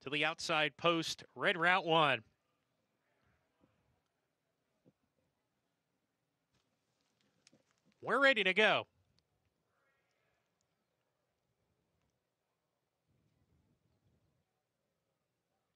to the outside post, red route 1. We're ready to go.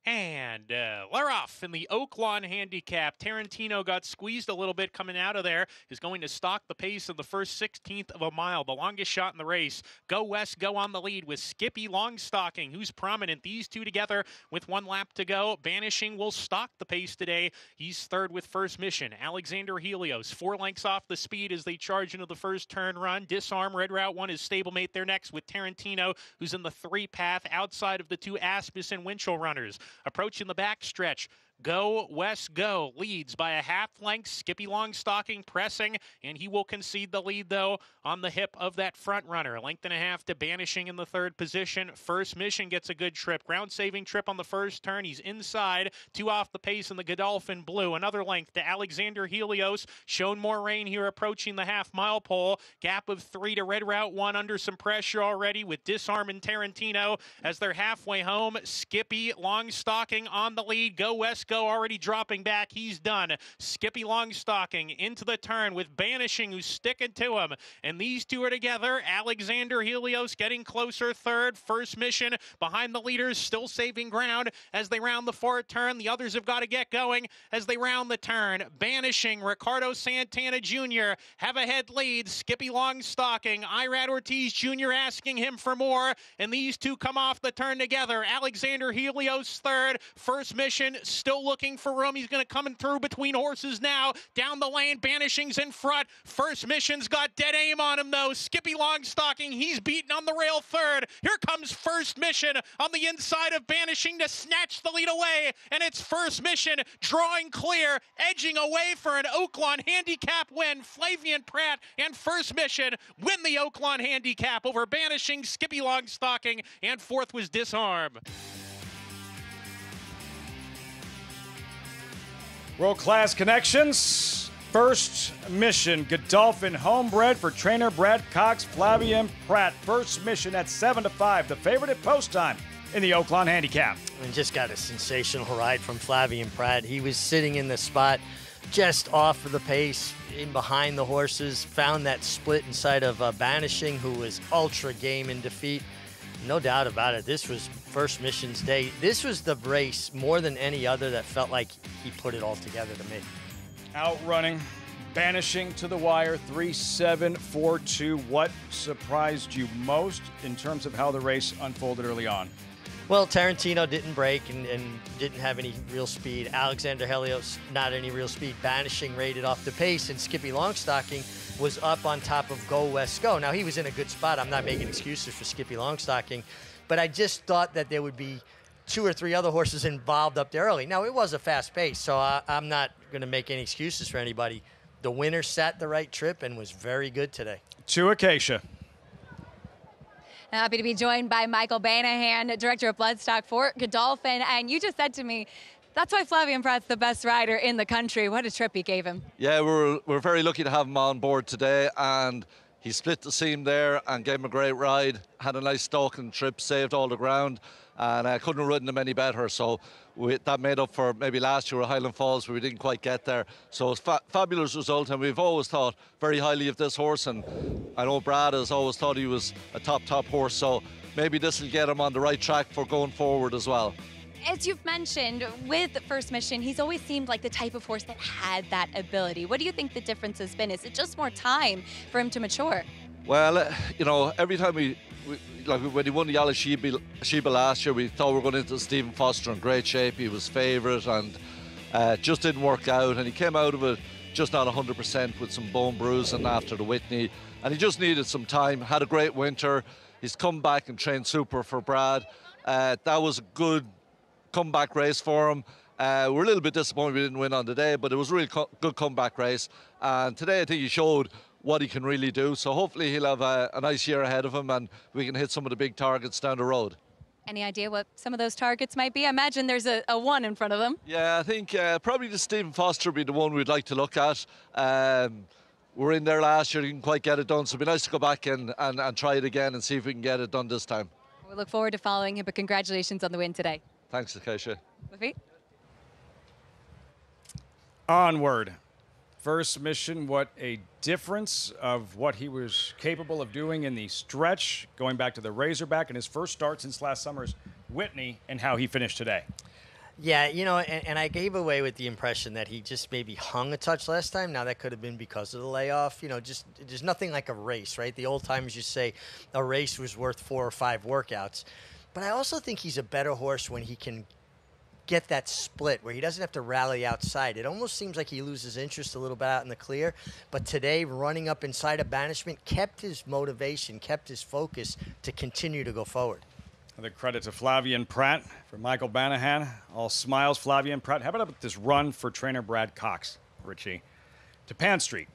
And we're off in the Oaklawn Handicap. Tarantino got squeezed a little bit coming out of there. Is going to stalk the pace of the first 16th of a mile, the longest shot in the race. Go West, go on the lead with Skippy Longstalking, who's prominent. These two together with 1 lap to go. Banishing will stalk the pace today. He's third with First Mission. Alexander Helios, 4 lengths off the speed as they charge into the first turn run. Disarm, red route 1 is stablemate there next with Tarantino, who's in the 3 path outside of the 2 Aspis and Winchell runners. Approaching the backstretch. Go West Go leads by a half length. Skippy Longstalking pressing, and he will concede the lead though on the hip of that front runner. 1.5 lengths to Banishing in the 3rd position. First Mission gets a good trip, ground saving trip on the first turn. He's inside, 2 off the pace in the Godolphin Blue. Another length to Alexander Helios. Shown more rain here approaching the half-mile pole. Gap of 3 to red route 1 under some pressure already with Disarm and Tarantino as they're halfway home. Skippy Longstalking on the lead. Go West Go already dropping back. He's done. Skippy Longstalking into the turn with Banishing, who's sticking to him. And these two are together. Alexander Helios getting closer third. First Mission behind the leaders, still saving ground as they round the 4th turn. The others have got to get going as they round the turn. Banishing, Ricardo Santana Jr. have a head lead. Skippy Longstalking, Irad Ortiz Jr. asking him for more. And these two come off the turn together. Alexander Helios third. First Mission still looking for room. He's going to come in through between horses now. Down the lane, Banishing's in front. First Mission's got dead aim on him, though. Skippy Longstalking, he's beaten on the rail third. Here comes First Mission on the inside of Banishing to snatch the lead away. And it's First Mission drawing clear, edging away for an Oaklawn Handicap win. Flavian Pratt and First Mission win the Oaklawn Handicap over Banishing, Skippy Longstalking, and 4th was Disarm. World-class connections. First Mission, Godolphin, homebred for trainer Brad Cox, Flavian Pratt. First Mission at 7-5, the favorite at post time in the Oaklawn Handicap. And just got a sensational ride from Flavian Pratt. He was sitting in the spot just off of the pace, in behind the horses, found that split inside of Banishing, who was ultra game in defeat. No doubt about it. This was First Mission's day. This was the race more than any other that felt like he put it all together to me. Outrunning, Banishing to the wire, 3-7-4-2. What surprised you most in terms of how the race unfolded early on? Well, Tarantino didn't break and didn't have any real speed. Alexander Helios, not any real speed. Banishing rated off the pace, and Skippy Longstalking was up on top of Go West Go. Now, he was in a good spot. I'm not making excuses for Skippy Longstalking, but I just thought that there would be 2 or 3 other horses involved up there early. Now, it was a fast pace, so I'm not going to make any excuses for anybody. The winner sat the right trip and was very good today. To Acacia. Happy to be joined by Michael Banahan, Director of Bloodstock for Godolphin. And you just said to me, that's why Flavian Pratt's the best rider in the country. What a trip he gave him. Yeah, we're very lucky to have him on board today, and he split the seam there and gave him a great ride. Had a nice stalking trip, saved all the ground, and I couldn't have ridden him any better. So that made up for maybe last year at Highland Falls where we didn't quite get there. So it's fabulous result, and we've always thought very highly of this horse, and I know Brad has always thought he was a top horse, so maybe this will get him on the right track for going forward as well. As you've mentioned, with First Mission, he's always seemed like the type of horse that had that ability. What do you think the difference has been? Is it just more time for him to mature? Well, you know, every time like when he won the Yellow Sheba last year, we thought we were going into Stephen Foster in great shape. He was favourite, and just didn't work out. And he came out of it just not 100% with some bone bruising after the Whitney. And he just needed some time. Had a great winter. He's come back and trained super for Brad. That was a good comeback race for him. We're a little bit disappointed we didn't win on the day, but it was a really good comeback race. And today I think he showed what he can really do. So hopefully he'll have a nice year ahead of him, and we can hit some of the big targets down the road. Any idea what some of those targets might be? I imagine there's a 1 in front of them. Yeah, I think probably the Stephen Foster would be the one we'd like to look at. We were in there last year, didn't quite get it done, so it'd be nice to go back and try it again and see if we can get it done this time. We look forward to following him, but congratulations on the win today. Thanks, Acacia. Buffy? Onward. First Mission, what a difference of what he was capable of doing in the stretch, going back to the Razorback and his first start since last summer's Whitney, and how he finished today. Yeah, you know, and I gave away with the impression that he just maybe hung a touch last time. Now, that could have been because of the layoff. You know, just there's nothing like a race, right? The old timers used to say a race was worth 4 or 5 workouts. But I also think he's a better horse when he can get that split where he doesn't have to rally outside. It almost seems like he loses interest a little bit out in the clear, but today running up inside of Banishment kept his motivation, kept his focus to continue to go forward. Another credit to Flavien Prat for Michael Banahan. All smiles, Flavien Prat. How about this run for trainer Brad Cox, Richie? To Pan Street,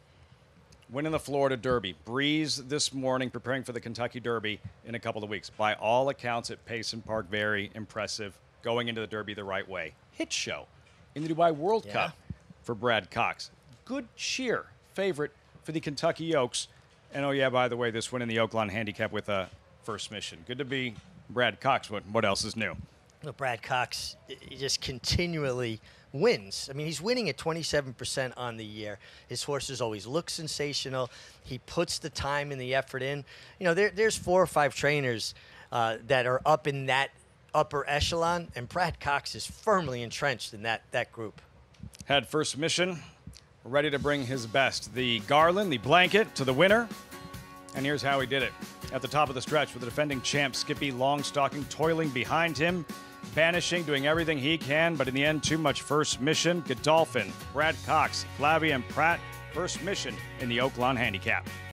winning the Florida Derby. Breeze this morning, preparing for the Kentucky Derby in a couple of weeks. By all accounts at Payson Park, very impressive. Going into the Derby the right way. Hit show in the Dubai World Cup for Brad Cox. Good cheer favorite for the Kentucky Oaks. And oh yeah, by the way, this win in the Oaklawn Handicap with a First Mission. Good to be Brad Cox. What else is new? Well, Brad Cox, he just continually wins. I mean, he's winning at 27% on the year. His horses always look sensational. He puts the time and the effort in. You know, there's 4 or 5 trainers that are up in that upper echelon, and Brad Cox is firmly entrenched in that group. Had First Mission ready to bring his best. The Garland, the blanket to the winner. And here's how he did it. At the top of the stretch with the defending champ Skippy Longstocking toiling behind him, Banishing, doing everything he can, but in the end, too much First Mission. Godolphin, Brad Cox, Flavien Prat, First Mission in the Oaklawn Handicap.